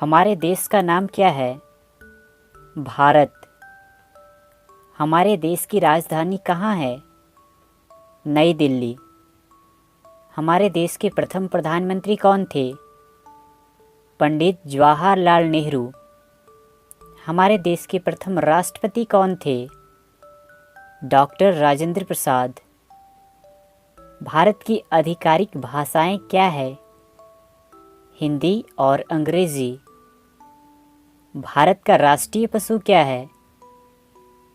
हमारे देश का नाम क्या है? भारत। हमारे देश की राजधानी कहाँ है? नई दिल्ली। हमारे देश के प्रथम प्रधानमंत्री कौन थे? पंडित जवाहरलाल नेहरू। हमारे देश के प्रथम राष्ट्रपति कौन थे? डॉक्टर राजेंद्र प्रसाद। भारत की आधिकारिक भाषाएं क्या है? हिंदी और अंग्रेजी। भारत का राष्ट्रीय पशु क्या है?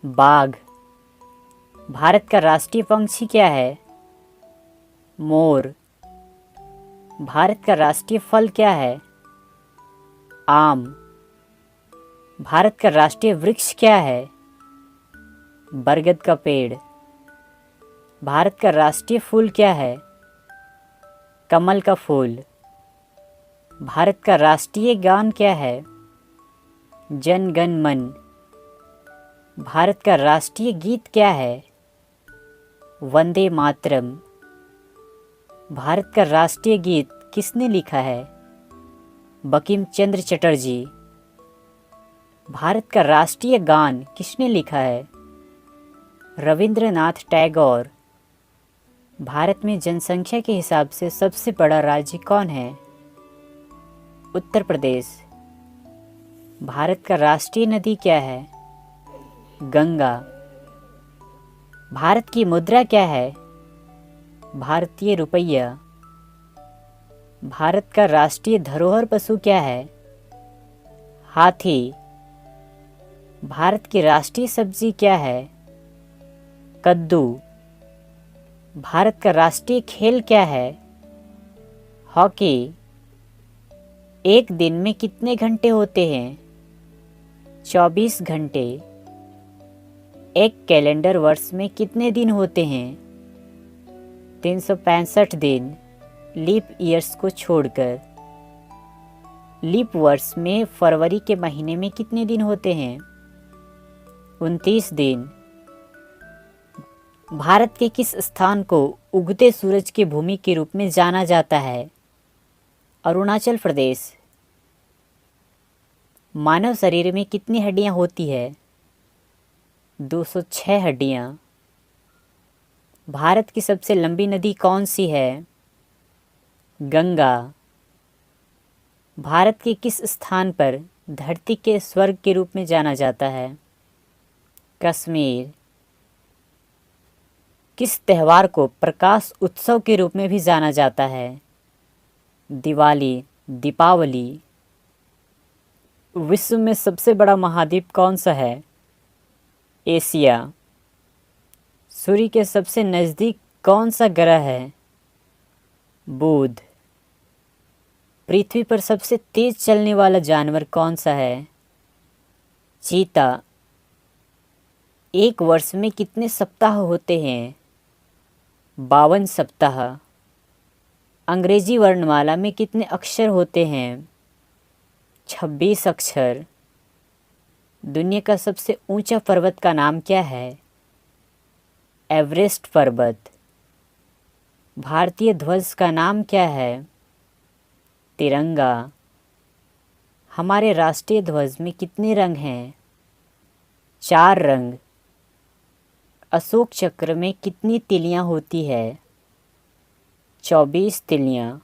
बाघ। भारत का राष्ट्रीय पक्षी क्या है? मोर। भारत का राष्ट्रीय फल क्या है? आम। भारत का राष्ट्रीय वृक्ष क्या है? बरगद का पेड़। भारत का राष्ट्रीय फूल क्या है? कमल का फूल। भारत का राष्ट्रीय गान क्या है? जन गण मन। भारत का राष्ट्रीय गीत क्या है? वंदे मातरम। भारत का राष्ट्रीय गीत किसने लिखा है? बंकिम चंद्र चटर्जी। भारत का राष्ट्रीय गान किसने लिखा है? रविंद्रनाथ टैगोर। भारत में जनसंख्या के हिसाब से सबसे बड़ा राज्य कौन है? उत्तर प्रदेश। भारत का राष्ट्रीय नदी क्या है? गंगा। भारत की मुद्रा क्या है? भारतीय रुपया। भारत का राष्ट्रीय धरोहर पशु क्या है? हाथी। भारत की राष्ट्रीय सब्जी क्या है? कद्दू। भारत का राष्ट्रीय खेल क्या है? हॉकी। एक दिन में कितने घंटे होते हैं? 24 घंटे। एक कैलेंडर वर्ष में कितने दिन होते हैं? 365 दिन, लीप ईयर्स को छोड़कर। लीप वर्ष में फरवरी के महीने में कितने दिन होते हैं? 29 दिन। भारत के किस स्थान को उगते सूरज की भूमि के रूप में जाना जाता है? अरुणाचल प्रदेश। मानव शरीर में कितनी हड्डियां होती है? 206 हड्डियां। भारत की सबसे लंबी नदी कौन सी है? गंगा। भारत के किस स्थान पर धरती के स्वर्ग के रूप में जाना जाता है? कश्मीर। किस त्योहार को प्रकाश उत्सव के रूप में भी जाना जाता है? दिवाली, दीपावली। विश्व में सबसे बड़ा महाद्वीप कौन सा है? एशिया। सूर्य के सबसे नज़दीक कौन सा ग्रह है? बुध। पृथ्वी पर सबसे तेज चलने वाला जानवर कौन सा है? चीता। एक वर्ष में कितने सप्ताह होते हैं? 52 सप्ताह। अंग्रेजी वर्णमाला में कितने अक्षर होते हैं? 26 अक्षर। दुनिया का सबसे ऊंचा पर्वत का नाम क्या है? एवरेस्ट पर्वत। भारतीय ध्वज का नाम क्या है? तिरंगा। हमारे राष्ट्रीय ध्वज में कितने रंग हैं? 4 रंग। अशोक चक्र में कितनी तिलियां होती है? 24 तिलियां।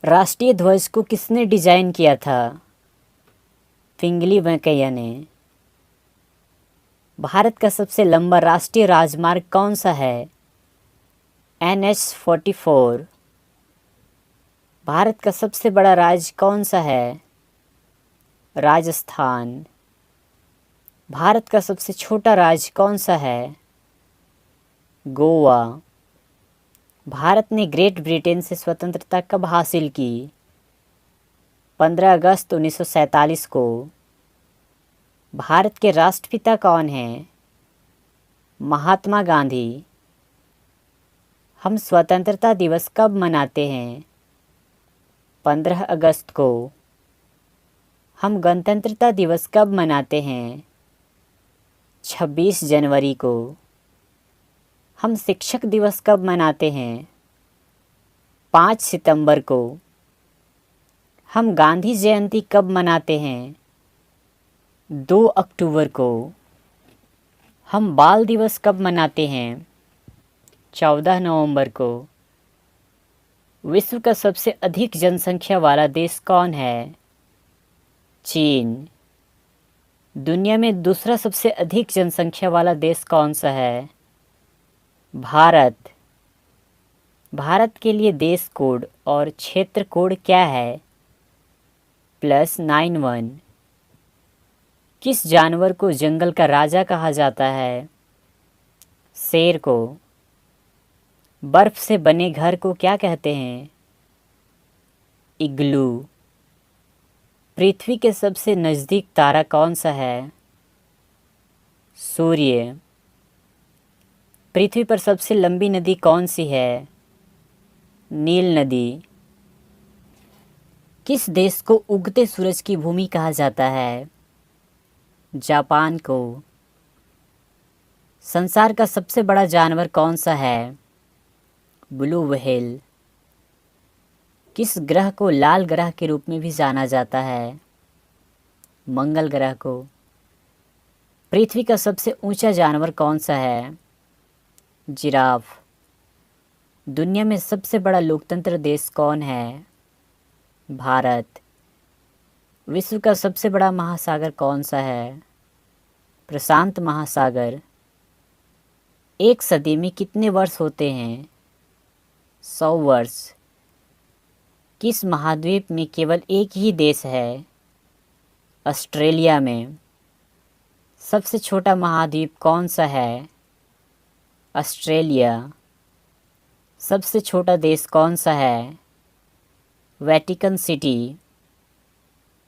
राष्ट्रीय ध्वज को किसने डिजाइन किया था? पिंगली वेंकैया ने। भारत का सबसे लंबा राष्ट्रीय राजमार्ग कौन सा है? NH-44। भारत का सबसे बड़ा राज्य कौन सा है? राजस्थान। भारत का सबसे छोटा राज्य कौन सा है? गोवा। भारत ने ग्रेट ब्रिटेन से स्वतंत्रता कब हासिल की? 15 अगस्त 1947 को। भारत के राष्ट्रपिता कौन हैं? महात्मा गांधी। हम स्वतंत्रता दिवस कब मनाते हैं? 15 अगस्त को। हम गणतंत्रता दिवस कब मनाते हैं? 26 जनवरी को। हम शिक्षक दिवस कब मनाते हैं? 5 सितंबर को। हम गांधी जयंती कब मनाते हैं? 2 अक्टूबर को। हम बाल दिवस कब मनाते हैं? 14 नवंबर को। विश्व का सबसे अधिक जनसंख्या वाला देश कौन है? चीन। दुनिया में दूसरा सबसे अधिक जनसंख्या वाला देश कौन सा है? भारत। भारत के लिए देश कोड और क्षेत्र कोड क्या है? +91। किस जानवर को जंगल का राजा कहा जाता है? शेर को। बर्फ से बने घर को क्या कहते हैं? इग्लू। पृथ्वी के सबसे नज़दीक तारा कौन सा है? सूर्य। पृथ्वी पर सबसे लंबी नदी कौन सी है? नील नदी। किस देश को उगते सूरज की भूमि कहा जाता है? जापान को। संसार का सबसे बड़ा जानवर कौन सा है? Blue whale. किस ग्रह को लाल ग्रह के रूप में भी जाना जाता है? मंगल ग्रह को। पृथ्वी का सबसे ऊंचा जानवर कौन सा है? जिराफ। दुनिया में सबसे बड़ा लोकतंत्र देश कौन है? भारत। विश्व का सबसे बड़ा महासागर कौन सा है? प्रशांत महासागर। एक सदी में कितने वर्ष होते हैं? 100 वर्ष। किस महाद्वीप में केवल एक ही देश है? ऑस्ट्रेलिया में। सबसे छोटा महाद्वीप कौन सा है? ऑस्ट्रेलिया। सबसे छोटा देश कौन सा है? Vatican city.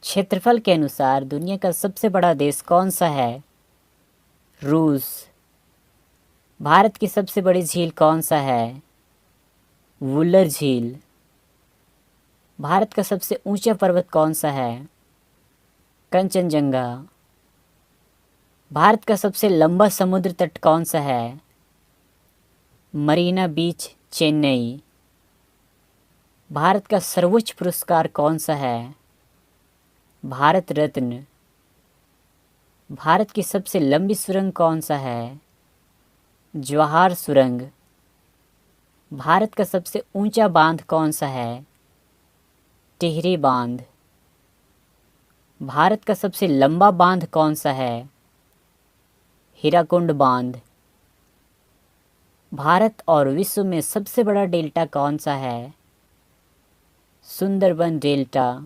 क्षेत्रफल के अनुसार दुनिया का सबसे बड़ा देश कौन सा है? रूस। भारत की सबसे बड़ी झील कौन सा है? वुलर झील। भारत का सबसे ऊंचा पर्वत कौन सा है? कंचनजंगा। भारत का सबसे लंबा समुद्र तट कौन सा है? मरीना बीच, चेन्नई। भारत का सर्वोच्च पुरस्कार कौन सा है? भारत रत्न। भारत की सबसे लंबी सुरंग कौन सा है? जवाहर सुरंग। भारत का सबसे ऊंचा बांध कौन सा है? टिहरी बांध। भारत का सबसे लंबा बांध कौन सा है? हीराकुंड बांध। भारत और विश्व में सबसे बड़ा डेल्टा कौन सा है? सुंदरबन डेल्टा।